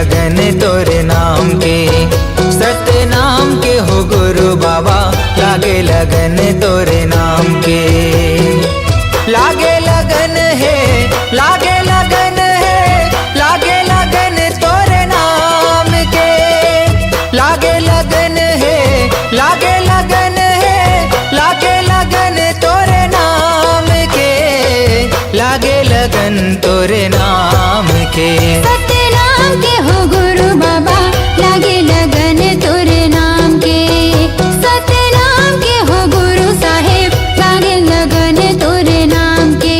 लगन तोरे नाम के। सत्य नाम के हो गुरु बाबा, लागे लगन तोरे नाम के। लागे लगन है, लागे लगन है, लागे लगन तोरे नाम के। लागे लगन है, लागे लगन है, लागे लगन तोरे नाम के। लागे लगन तोरे नाम के। सत्य नाम के हो गुरु बाबा, लागे लगन तोरे नाम के। सत्य नाम के हो गुरु साहेब, लागे लगन तोरे नाम के।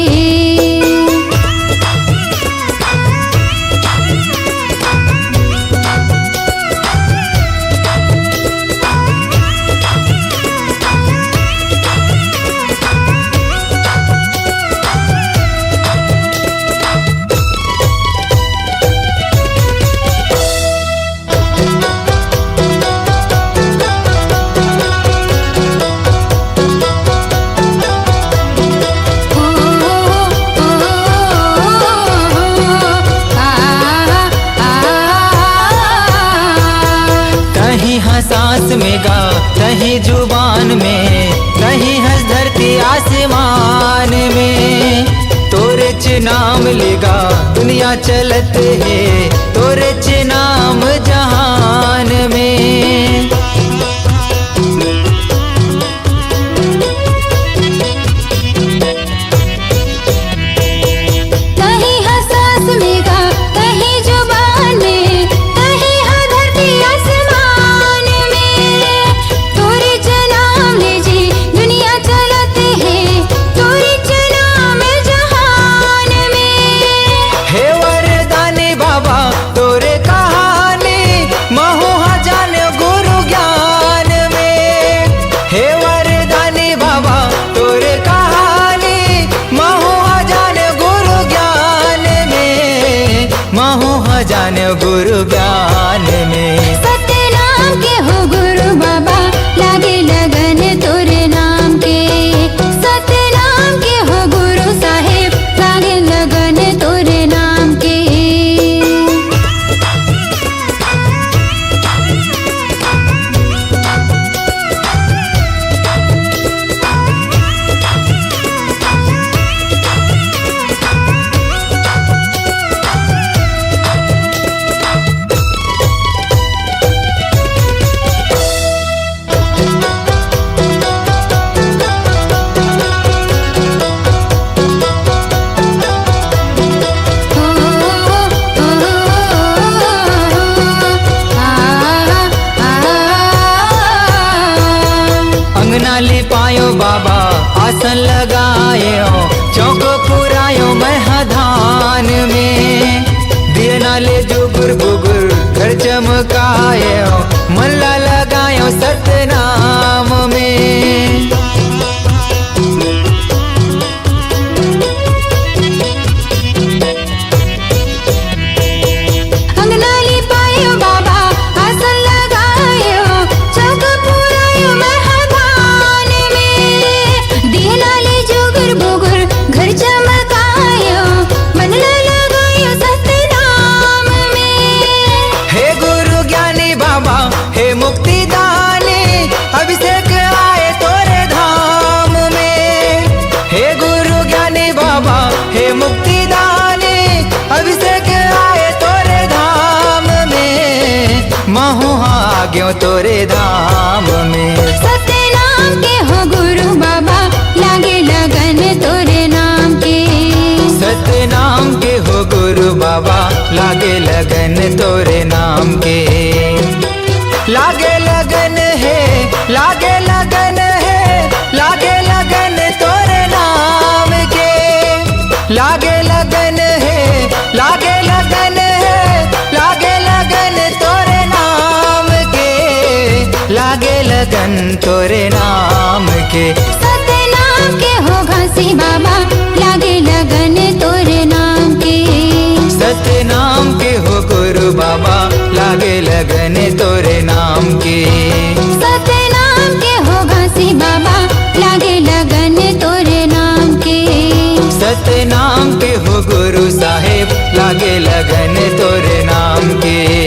सांस में गा, कहीं जुबान में, कहीं हंस धरती आसमान में। तोरे च नाम लेगा दुनिया चलत है, तोरे च नाम जहान में। कहीं हंस सांस में गा, कहीं जुबान में, कहीं हंस धरती आसमान में। तोरे च नाम ले जी दुनिया चलत है, तोरे च नाम जहान में। हे वरदानी बाबा तोरे कहानी, महुआ जाने गुरु ज्ञान में। हे वरदानी बाबा तोरे कहानी, महुआ जाने गुरु ज्ञान में। महुआ जाने गुरु ज्ञान में। सत्य नाम के हो गुरु बाबा, लागे लगन तोरे नाम के। सत्य नाम के हो गुरु साहेब, लागे लगन तोरे नाम के। अंगना लिपायो बाबा, आसन लगायो, चौक पुरायो महधान में। दिए नाले जुगुर बुगुर घर चमकायो, मल्ला लगायो सत्य नाम में। अंगना लिपायो बाबा, आसन लगायो, चौक पुरायो महधान में। दिए नाले जुगुर बुगुर घर चमकायो, मनला लगायो सत्य नाम में। हे गुरु ज्ञानी बाबा, हे मुक्ति दानी, अभिषेक आए तोरे धाम में। हे गुरु ज्ञानी बाबा, हे मुक्ति दानी, अभिषेक आए तोरे धाम में। महुआ आ गयो तोरे धाम में। सत्य नाम के हो गुरु बाबा, लागे लगन तोरे नाम के। सत्य नाम के हो गुरु बाबा, लागे लगन तोरे नाम के। लागे लगन है, लागे लगन है, लागे लगन तोरे नाम के। लागे लगन है, लागे लगन है, लागे लगन तोरे नाम के। लागे लगन तोरे नाम के। सत्य नाम के हो घासी बाबा, लागे लगन तोरे नाम के। सत्य नाम के हो गुरु बाबा, लागे लगन तोरे नाम के। सत्य नाम के हो घासी बाबा, लागे लगन तोरे नाम के। सत्य नाम के हो गुरु साहेब, लागे लगन तोरे नाम के।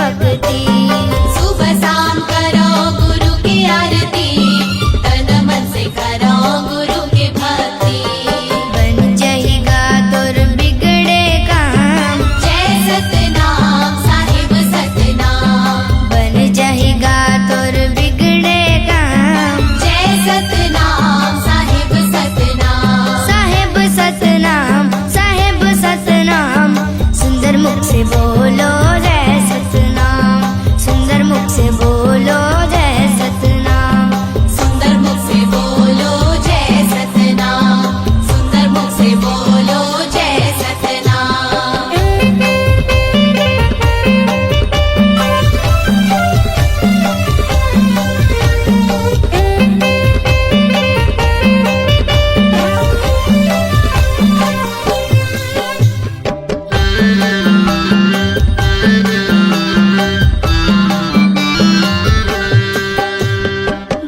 भक्ति। सुबह शाम करो गुरु की आरती, तन मन से करो गुरु की भक्ति। बन जाएगा तोर बिगड़े काम, जय सतनाम साहिब सतनाम। बन जाएगा तोर बिगड़े काम। जय सतनाम साहिब सतनाम। साहेब सतनाम, साहेब सतनाम, सुंदर मुख से बोलो जय सतनाम, सुंदर मुख से बोलो जय सतनाम। सुंदर मुख से बोलो जय सतनाम, सुंदर मुख से बोलो जय सतनाम।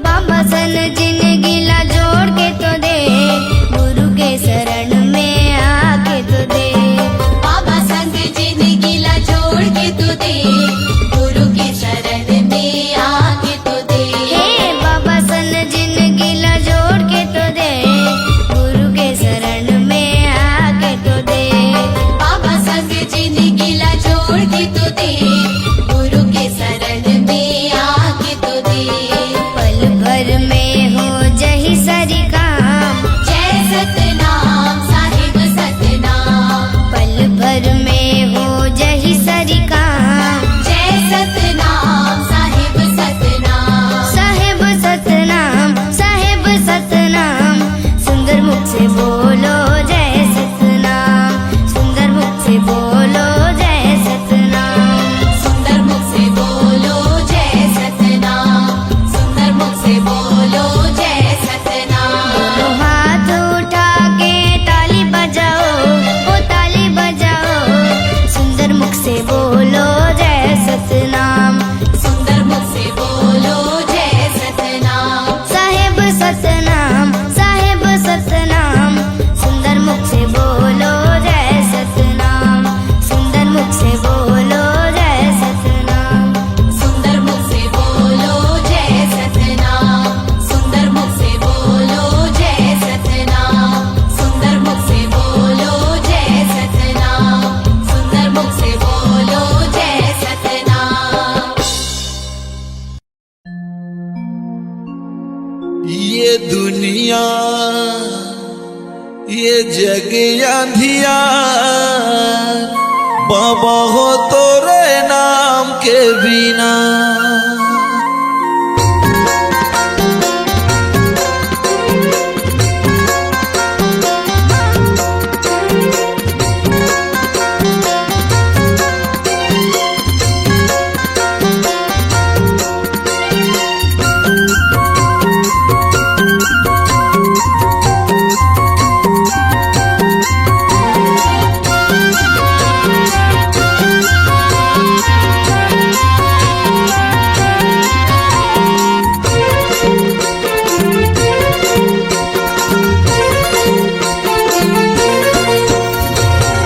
बाबा सन जिंदगी ला जोड़ के तो दे, गुरु के शरण में आके तो दे। बाबा संग जिंदगी ला जोड़ के तू दे, गुरु की शरण में आके तू दे। हे बाबा सन जिंदगी ला जोड़ के तो दे, गुरु के शरण में आके तो दे। बाबा संग जिंदगी ला जोड़ के तू दे, गुरु के शरण में आके तू दे। पल भर में हो जही सरी काम, जय सतनाम साहिब सतनाम। पल भर में हो जही सरी काम। जय सतनाम साहिब सतनाम। साहेब सतनाम, साहेब सतनाम, सुंदर मुख से बोलो जय सतनाम, सुंदर मुख से बोलो जय सतनाम। सुंदर मुख से बोलो जय सतनाम, सुंदर मुख से बोलो जय सतनाम। दोनों हाथ उठा के ताली बजाओ, ओ ताली बजाओ, सुंदर मुख से बोलो जय सतनाम। सुंदर मुख से बोलो जय सतनाम। साहेब सतनाम, साहेब सतनाम, सुंदर मुख से बोलो जय सतनाम, सुंदर मुख से बोलो जय सतनाम। सुंदर मुख से बोलो जय सतनाम। सुंदर मुख से बोलो जय सतनाम। सुंदर मुख से बोलो जय सतनाम। सुंदर मुख से बोलो जय सतनाम। ये दुनिया ये जग अंधियार, बाबा हो तोरे नाम के बिना।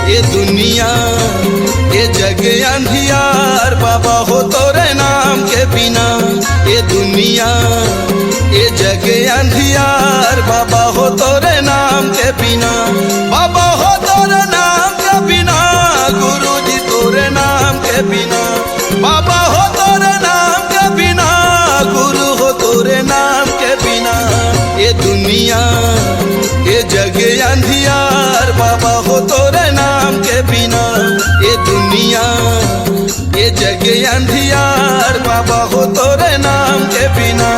ये दुनिया ये जग अंधियार, बाबा हो तोरे नाम के बिना। ये दुनिया ये जग अंधियार, बाबा हो तोरे नाम के बिना। बाबा हो तोरे नाम के बिना, गुरु जी तोरे नाम के बिना। बाबा हो तोरे नाम के बिना, गुरु हो तोरे नाम के बिना। ये दुनिया ये जग अंधियार, बाबा हो तोरे नाम के बिना। ये दुनिया ये जग अंधियार, बाबा हो तोरे नाम के बिना।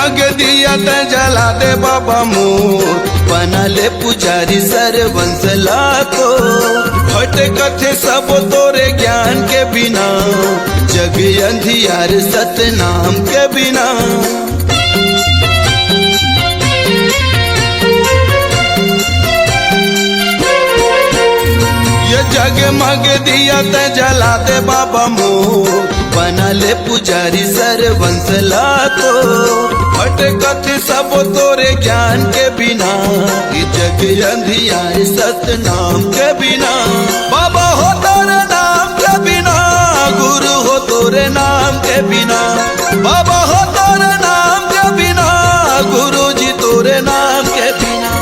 मग दिया त जला दे बाबा मोर, बना ले पुजारी सरवंशला को। भटकथे सब तोरे ज्ञान के बिना, जग अंधियार सतनाम के बिना। ये जगमग दिया त जला दे बाबा मोर, बना ले पुजारी सरवंशला को। भटकत सब तोरे ज्ञान के बिना, ये जग अंधियार सतनाम के बिना। बाबा हो तोरे नाम के बिना, गुरु हो तोरे नाम के बिना। बाबा हो तोरे नाम के बिना, गुरु जी तोरे नाम के बिना।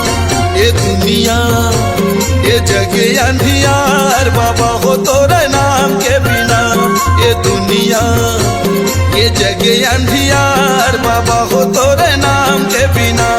ये दुनिया ये जग अंधियार, बाबा हो तोरे नाम के बिना। ये दुनिया ये जग अंधियार, बाबा हो तोरे नाम के बिना।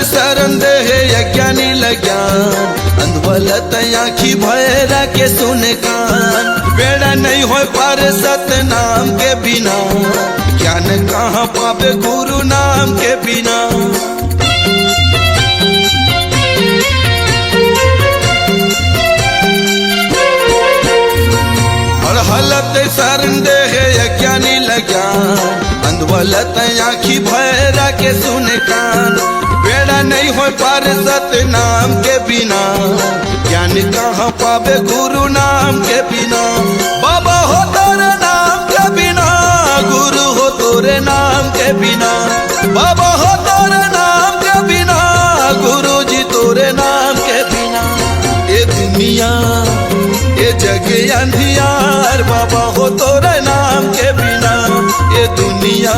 शरण दे है यज्ञानी लज्ञान, अंधवलत आँखी भैरा के सुने कान। बेड़ा नहीं हो पार सतनाम के बिना, ज्ञान कहाँ पावे गुरु नाम के बिना। हलत शरण दे है यज्ञानी लज्ञान, अंधवलत आँखी भैरा के सुने कान। बेड़ा नहीं हो पार सतनाम के बिना, ज्ञान कहाँ पावे गुरु नाम के बिना। बाबा हो तोरे नाम के बिना, गुरु हो तोरे नाम के बिना। बाबा हो तोरे नाम के बिना, गुरु जी तोरे नाम के बिना। ये दुनिया ये जग अंधियार, बाबा हो तोरे नाम के बिना। ये दुनिया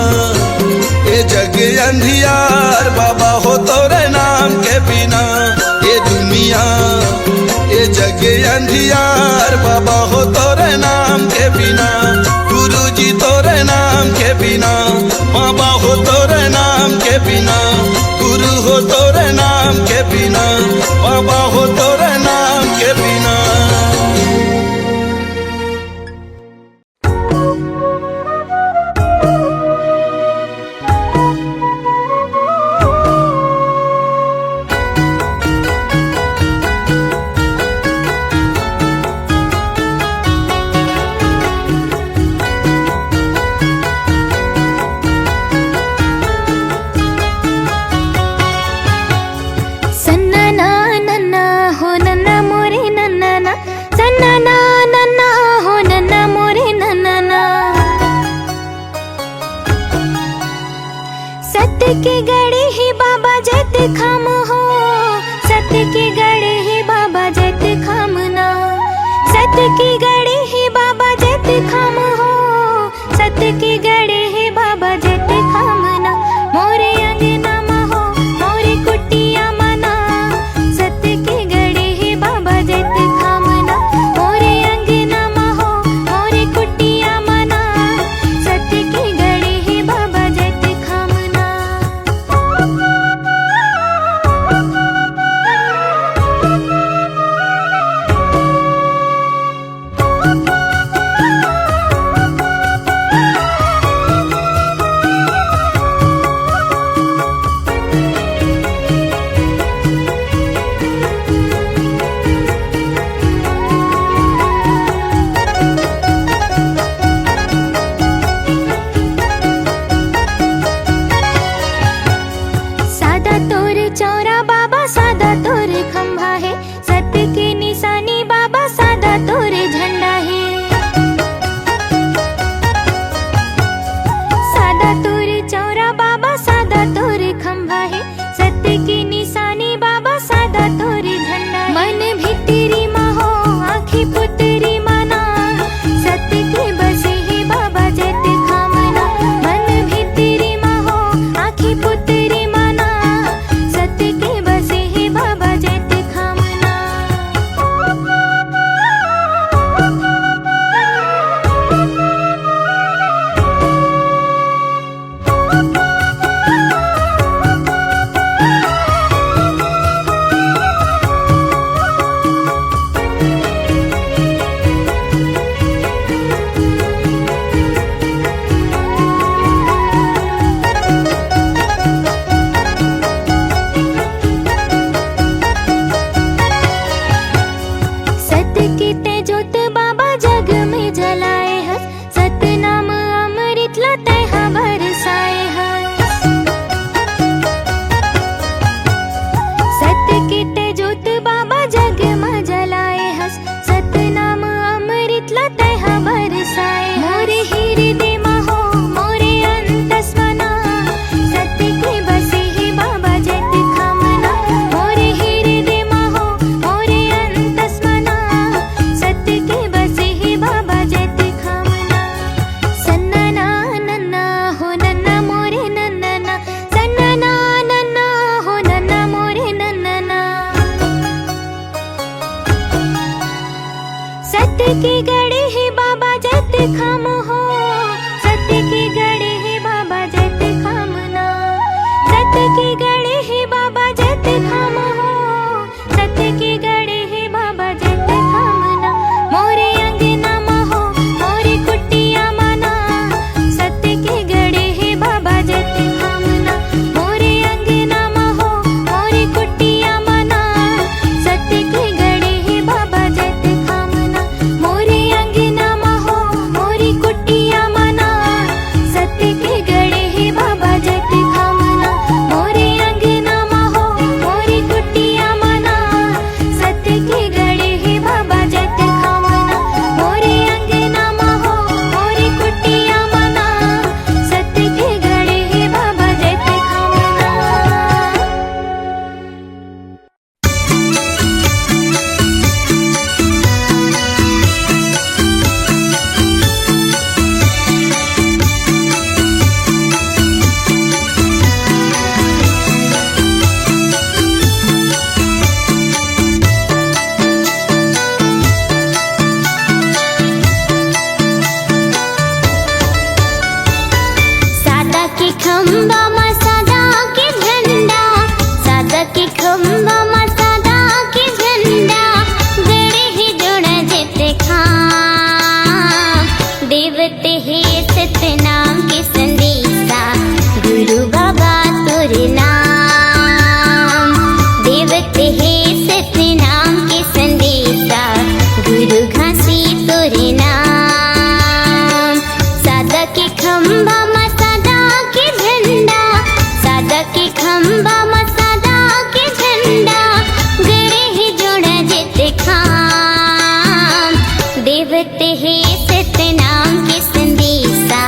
ये जग अंधियार, बाबा हो तोरे नाम के बिना। ये दुनिया ये जग अंधियार, बाबा हो तोरे नाम के बिना। गुरु जी तोरे नाम के बिना, बाबा हो तोरे नाम के बिना। गुरु हो तोरे नाम के बिना, बाबा हो तोरे नाम के बिना। की गड़ी ही बाबा जत खम हो, सत की गड़ी ही बाबा जत खम ना। सत की गड़ी ही बाबा जत खम हो, सत की गड़ी ही बाबा जत खम ना। मोरे अंगना में हो मोरे कुटिया मना, सत की गड़ी ही बाबा जत खम ना। मोरे अंगना में हो मोरे कुटिया मना, सत की गड़ी ही बाबा जत खम ना। गढ़े है बाबा जत खम हो, सत्य की गढ़े है बाबा जत खम ना, सत्य की गढ़े है बाबा जत खम हो, सत्य की गढ़े है बाबा जत खम ना। मोरे अंगना महो मोरे कुटिया मना, सत्य की गढ़े है बाबा जत खम ना। मोरे अंगना महो मोरे कुटिया मना, सत्य की गढ़े है बाबा जत खम ना। मोरे अंगना महो मोरी कुटिया मना, सत्य की गढ़े है बाबा जत खम ना। मोरे अंगना महो मोरी कुटिया मना, सत्य की गढ़े है बाबा जत खम ना। मोरे अंगना महो मोरी कुटिया मना, सत्य की गढ़े है बाबा जत खम ना। सादा के खंबा मा सादा के झंडा, सादा के खंबा मा सादा के झंडा, गड़े है जोड़ा जेते खाम, देवते है सतनाम के संदेशा, गुरु बाबा तोरे नाम। देवते है सतनाम के संदेशा, गुरु घासी तोरे नाम। सादा के खंबा मा सादा के झंडा, सादा के खंबा मा सादा के झंडा, गड़े है जोड़ा जेते खाम, देवते है सतनाम के संदेशा,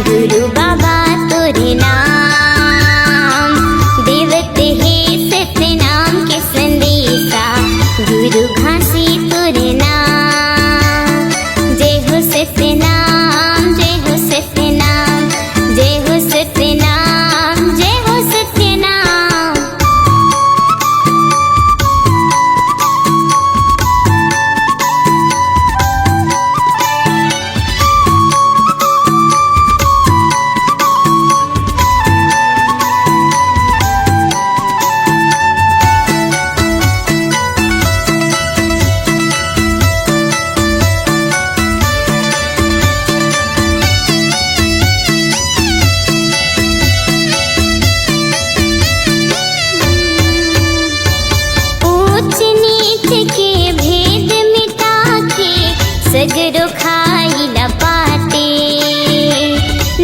गुरु बाबा तोरे नाम। देवते है सतनाम के संदेशा, गुरु घासी तोरे नाम। जय हो सतनाम, जय हो सतनाम, जय हो सतनाम, जय हो सतनाम। ऊंच नीच के भेद मिटा के, सगरो खाई ला पाते,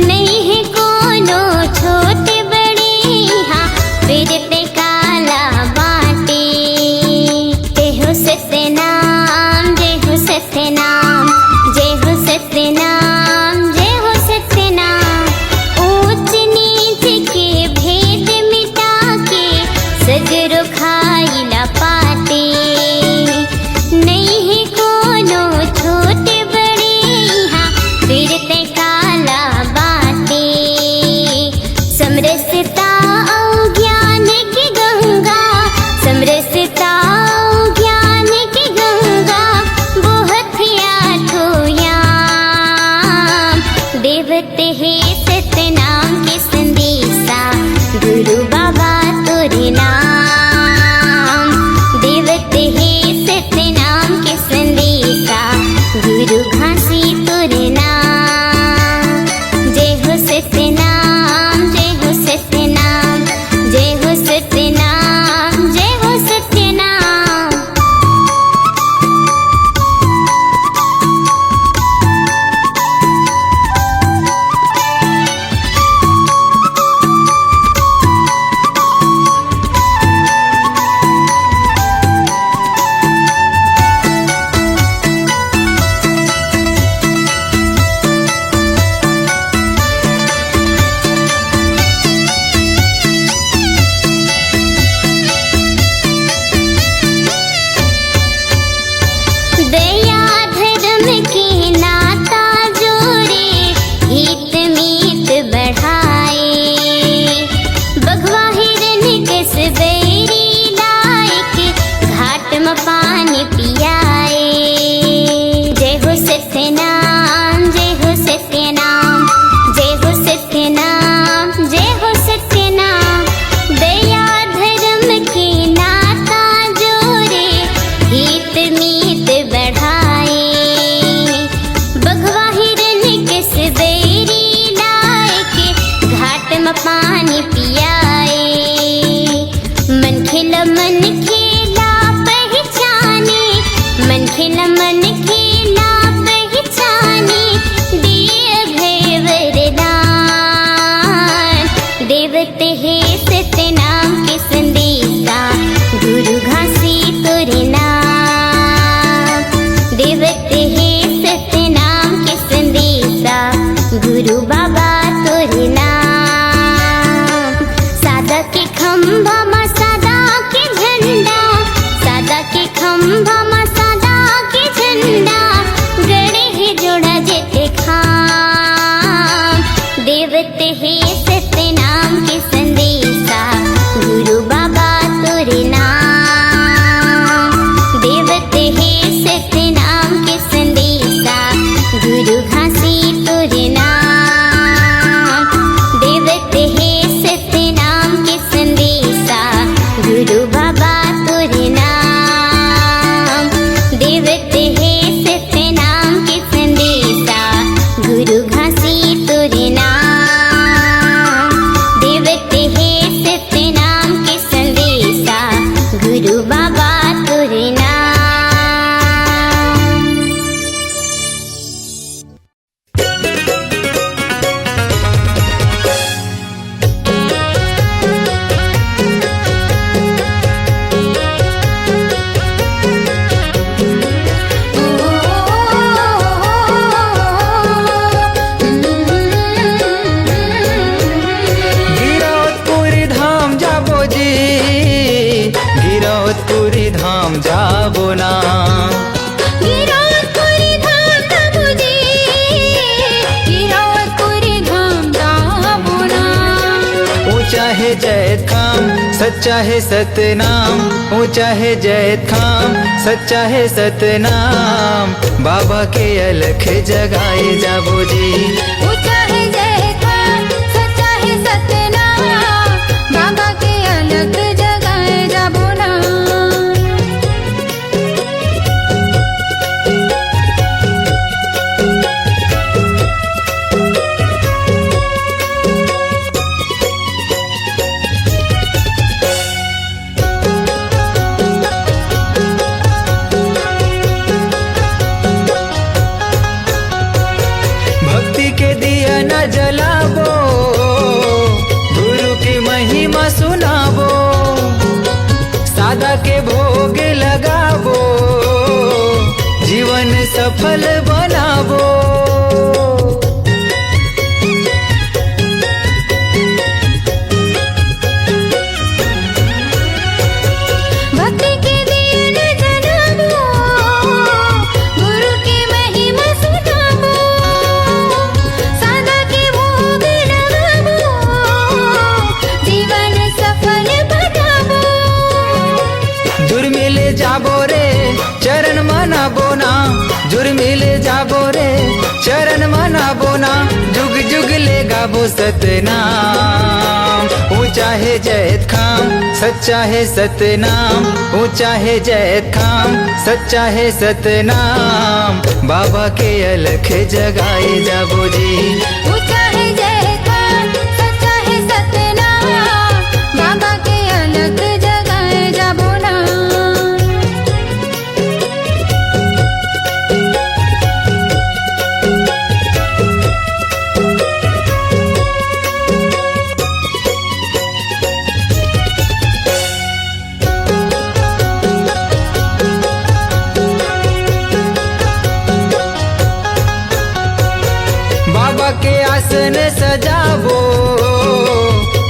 नहीं है कोनो छोटे बड़े यहाँ, फिर ते काला बाटे। जय हो सतनाम, जय हो सतनाम, जय हो सतनाम, जय हो सतनाम। ऊंच नीच के भेद मिटा के, सगरो खाई ला पाते, नहीं है कोनो छोटे बड़े यहाँ, है जैत खाम सच्चा है सतनाम, ऊंचा है जैत खाम सच्चा है सतनाम। बाबा के अलख जगाए जाबो जी। ऊंचा है जय खान सच्चा है सतनाम, बाबा के अलग जगाए जाबो ना। भक्ति के दिया न जलाबो, गुरु की महिमा सुनाबो, सादा के भोग लगाबो, जीवन सफल बनाबो। भक्ति के दिए न जलाबो, गुरु की महिमा सुनाबो, सादा के भोग लगाबो, जीवन सफल बनाबो। जुर्मिले जाबो रे चरण मनाबो ना, जुर्मिले जाबो रे चरण मनाबो ना, जुग जुग ले गाबो सतनाम। ऊंचा है जैत खाम सच्चा है सतनाम, ऊंचा है जैत खाम सच्चा है सतनाम। बाबा के अलख जगाए जाबो जी। ऊंचा है जय खान सच्चा है सतनाम, बाबा के अलग जगाए जाबो ना। बाबा के आसन सजाबो,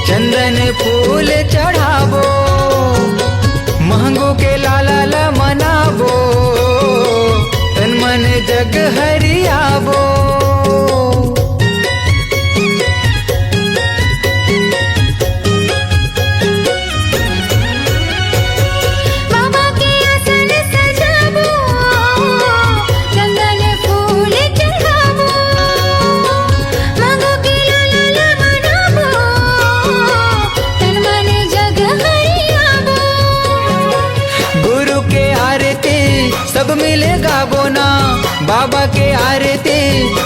चंदन फूल चढ़ाबो, महंगो के लाला ला मनाबो, तन मन जग हरियाबो। बाबा के आसन सजाबो, चंदन फूल चढ़ाबो, मांगो के लाला मनाबो, तन मन जग हरियाबो। गुरु के आरती सब मिले गाबो ना, बाबा के आरती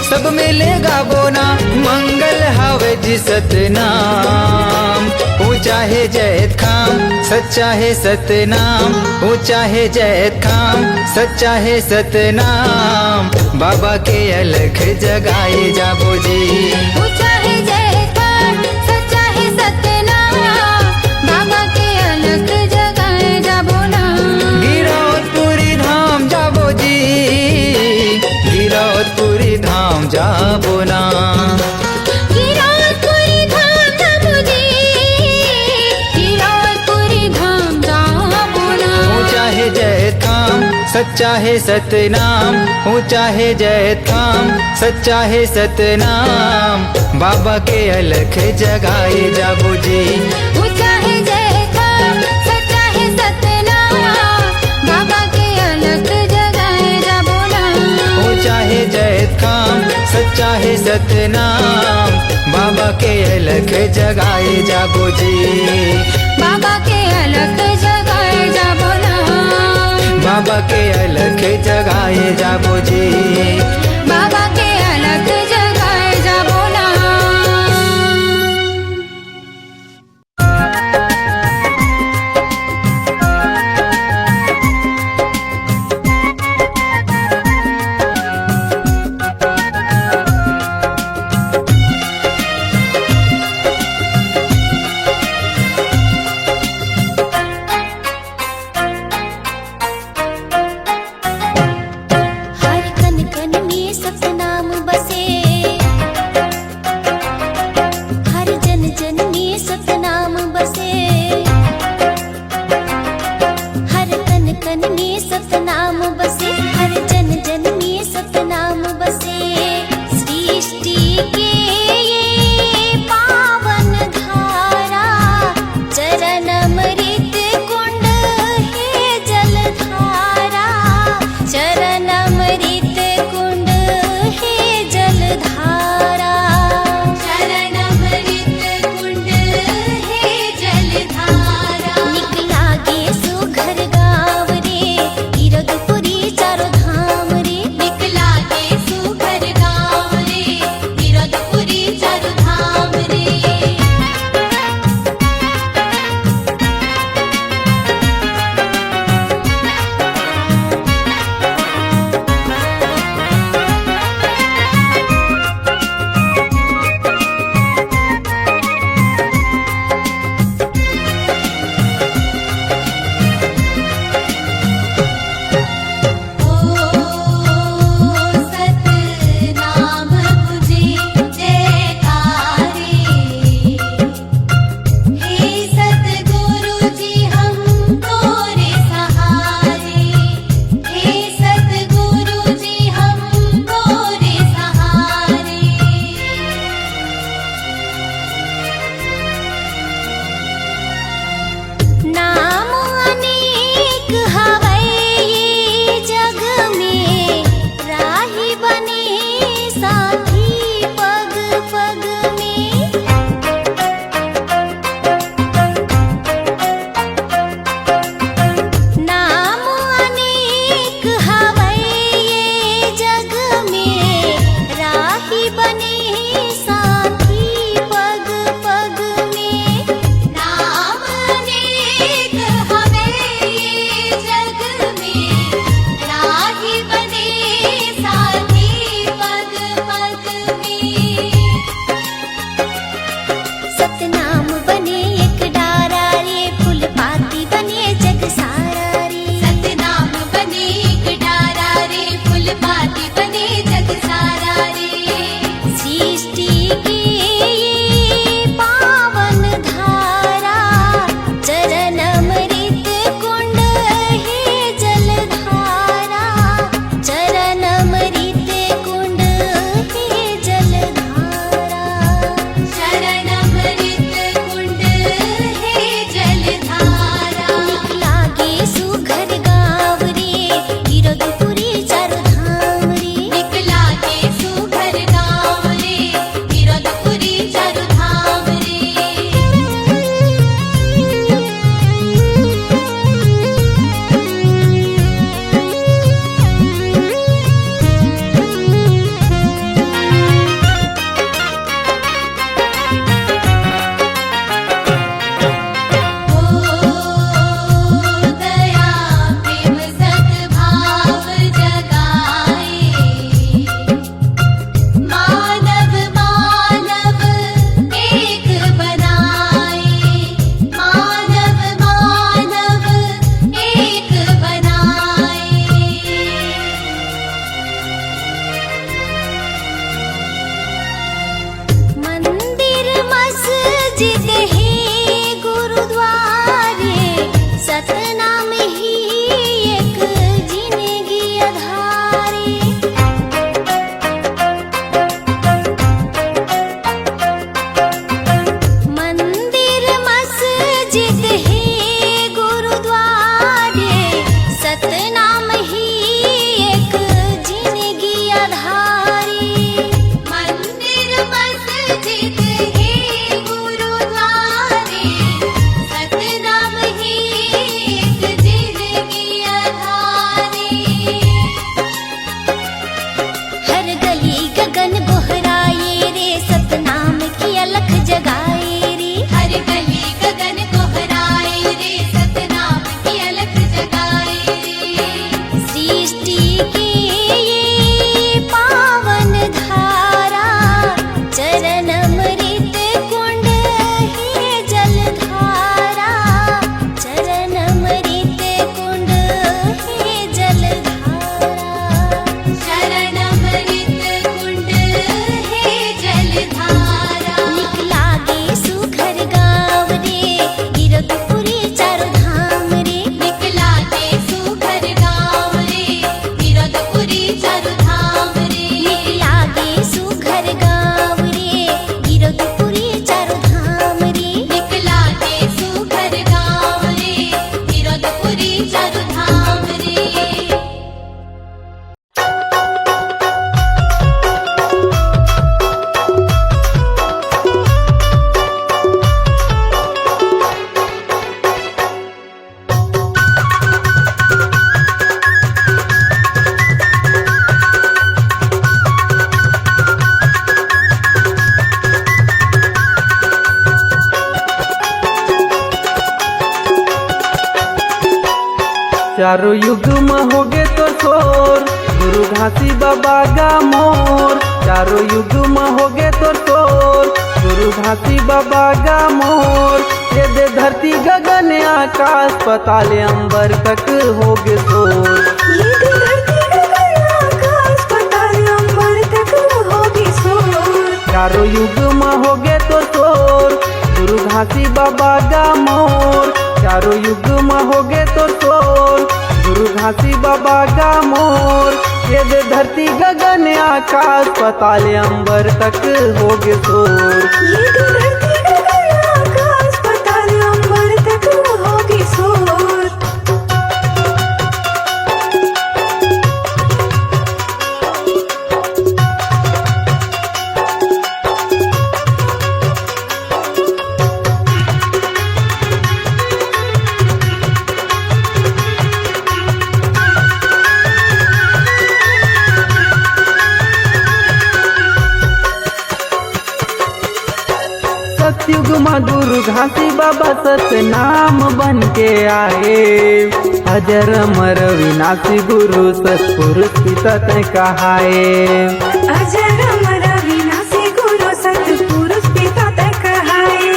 सब मिले गाबो ना, मंगल हवे जी सतनाम। ऊंचा है जैत खाम सच्चा है सतनाम, ऊंचा है जैत खाम सच्चा है सतनाम। बाबा के अलख जगाए जाबो जी। ऊंचा है जय खान सच्चा है सतनाम, बाबा के अलग जगाए जाबो ना। गिरौदपुरी धाम जाबो जी, गिरौदपुरी धाम जाबो ना। गिरौदपुरी धाम जाबो जी, गिरौदपुरी धाम जाबो ना। ऊंचा है जैत खाम सच्चा है सतनाम, ऊंचा है जैत खाम सच्चा है सतनाम। बाबा के अलख जगाए जाबो जी। ऊंचा है जय खान सच्चा है सतनाम, बाबा के अलग जगाए जाबो ना। ऊंचा है जैत खाम सच्चा है सतनाम, बाबा के अलख जगाए जाबो जी। बाबा के अलग जगाए जाबो ना। बाबा के अलख जगाए जाबो जी। बाबा के अलग जगाए जाबो ना। हर कन कन सतनाम ही एक जिंदगी आधारी। मंदिर मस्जिद है गुरुद्वारे, सतनाम ही एक जिंदगी आधारी। मंदिर मस्जिद है गुरुद्वारे, सतनाम ही एक जिंदगी आधारी। हर गली गगन गोहराए रे, सतनाम की अलख जगाए रे। हर गली गगन कोहराए रे, सतनाम की अलख जगाए रे। सृष्टि की ये पावन धारा, चरण अमृत कुंड है जलधारा। चरण अमृत कुंड है जलधारा। शरण अमृत कुंड है जलधारा। निकला गे सुघर गाँव रे, गिरधपुरी चारों धाम रे। निकला के सुघर गाँव रे, गिरधपुरी चारुधाम रे। निकला गे सुघर गाँव रे, गिरधपुरी चारों धाम रे। निकला के सुघर गाँव रे, गिरधपुरी चारुधाम रे। चारों युग में होगे तो शोर, गुरु घासी बाबा का मोर। चारों युग में होगे तो शोर, गुरु घासी बाबा का मोर। ये दे धरती गगन आकाश पताल अंबर तक होगे शोर। ये धरती गगन आकाश पताल अंबर तक होगी शोर। चारों युग में होगे तो शोर, गुरु घासी बाबा का मोर। चारों युग में होगे तो शोर, गुरु घासी बाबा का मोर। ये दे धरती गगन आकाश पताल अंबर तक होगे शोर। ये धरती गगन आकाश पताल अंबर तक होगी शोर। सतयुग में गुरु घासी बाबा सतनाम बन के आए। अजर अमर विनाशी गुरु सतपुरुष पिता ते कहाए। अजर अमर विनाशी गुरु सतपुरुष पिता ते कहाए।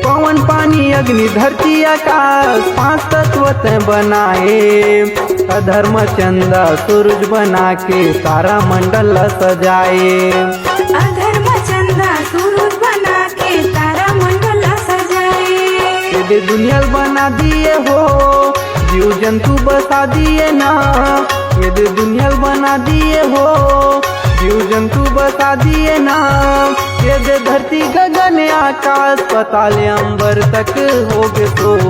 पवन पानी अग्नि धरती आकाश पांच तत्व ते बनाए। अधर्म चंदा सूरज बना के तारा मंडल सजाए। अधर्म चंदा सूरज बना के तारा मंडल सजाए। ये दुनिया बना दिए हो, जीव जंतु बसा दिए ना। ये दुनिया बना दिए हो, जीव जंतु बसा दिए ना। ये धरती गगन आकाश पताल अंबर तक होगे शोर।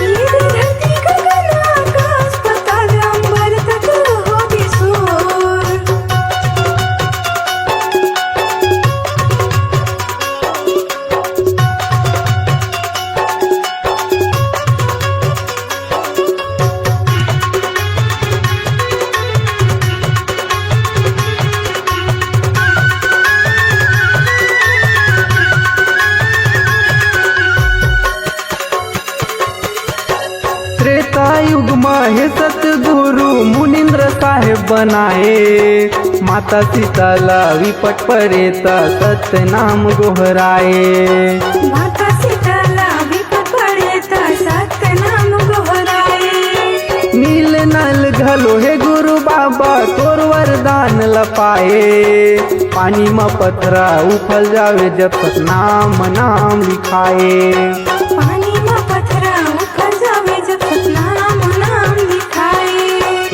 ये धरती गगन आकाश पताल अंबर तक होगी शोर। त्रेता युग में हे सतगुरु मुनीन्द्र साहेब बनाए। माता सीताला विपट परेता सत्य नाम गोहराए। माता सीताला विपट परेता सत्य नाम गोहराए। नील नल घलो हे गुरु बाबा तोर वरदान लपाए। पानी में पथरा उफल जावे जब तक नाम नाम लिखाए। पानी में पथरा उफल जावे जब तक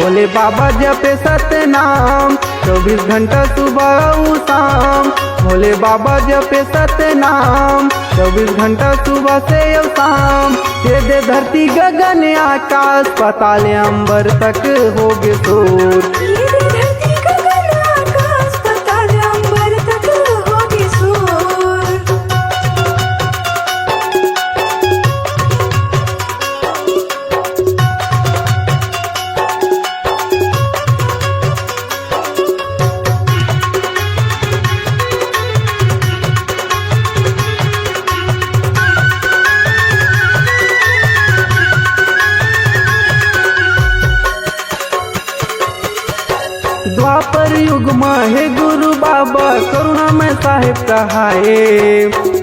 भोले बाबा जपे सतनाम 24 घंटा सुबह उ शाम। भोले बाबा जपे सतनाम 24 घंटा सुबह से और शाम। ये दे धरती गगन आकाश पाताल अंबर तक होगे शोर। ये धरती गगन आकाश पाताल अंबर तक होगी शोर। द्वापर युग में हे गुरु बाबा करुणा में साहेब कहाए।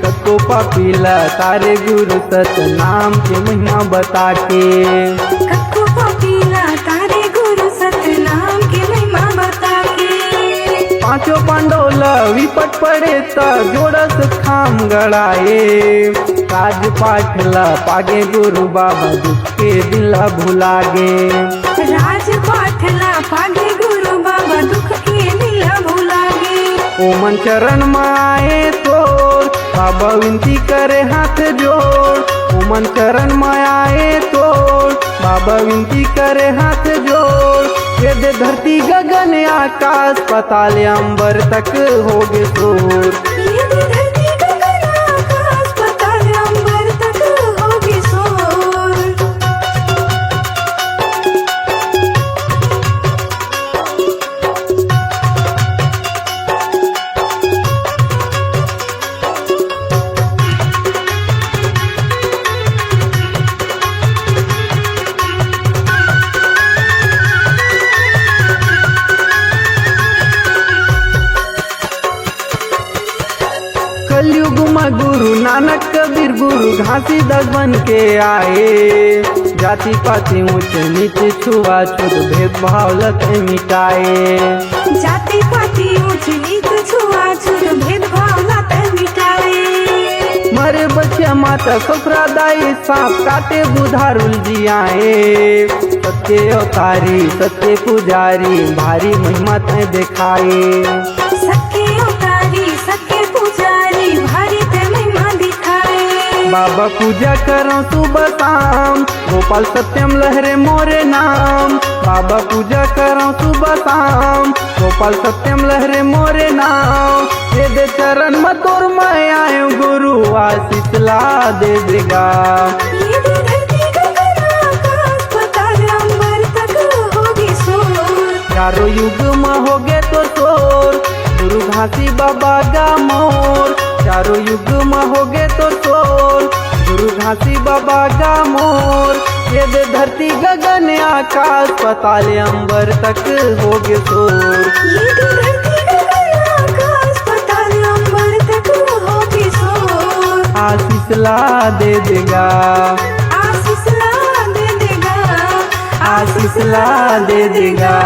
कतो पापीला तारे गुरु सत नाम के महिमा बता के। कत्को पापीला तारे गुरु सतनाम के महिमा बता के। पांचों पांडोला विपट पड़े ता जोड़स खाम गड़ाए। काज पाठला पागे गुरु बाबा दुख के दिला भुला गे। राज पाठला पागे गुरु बाबा दुख के दिला भुला गे। ओमन चरण में आए तोर बाबा विनती करे हाथ जोड़। ओमन चरण में आए तोर बाबा विनती करे हाथ जोड़। ये दे धरती गगन आकाश पाताल अंबर तक होगे शोर। ये धरती गगन आकाश पाताल अंबर तक होगी शोर। कलयुग में गुरु नानक कबीर गुरु घासीदास बन के आए। जाति पाति ऊंच नीच छुआछूत भेदभाव लत मिटाए। जाति पाति ऊंच नीच छुआछूत भेदभाव लात मिटाए। मरे बच्चे माता सफरादाई सांप काटे बुधारुल जी आए। सत्य अवतारी सत्य पुजारी भारी महिमा तय दिखाए। सत्य अवतारी सत्य पुजारी भारी ते महिमा दिखाए। बाबा पूजा करो सुबह शाम गोपाल सत्यम लहरे मोरे नाम। बाबा पूजा करो सुबह शाम गोपाल सत्यम लहरे मोरे नाम। ये दे चरण में तोर मैं आयो गुरु आशीष ला दे देगा। ये धरती गगन आकाश पाताल अंबर तक होगी शोर। चारों युग में होगे तो शोर गुरु घासी बाबा का मोर। चारों युग में होगे तो शोर गुरु घासी बाबा का मोर। ये दे धरती गगन आकाश पाताल अंबर तक होगे शोर। ये धरती गगन आकाश पाताल अंबर तक होगी शोर। आशीष ला दे देगा। आशीष ला दे देगा। आशीष ला दे देगा।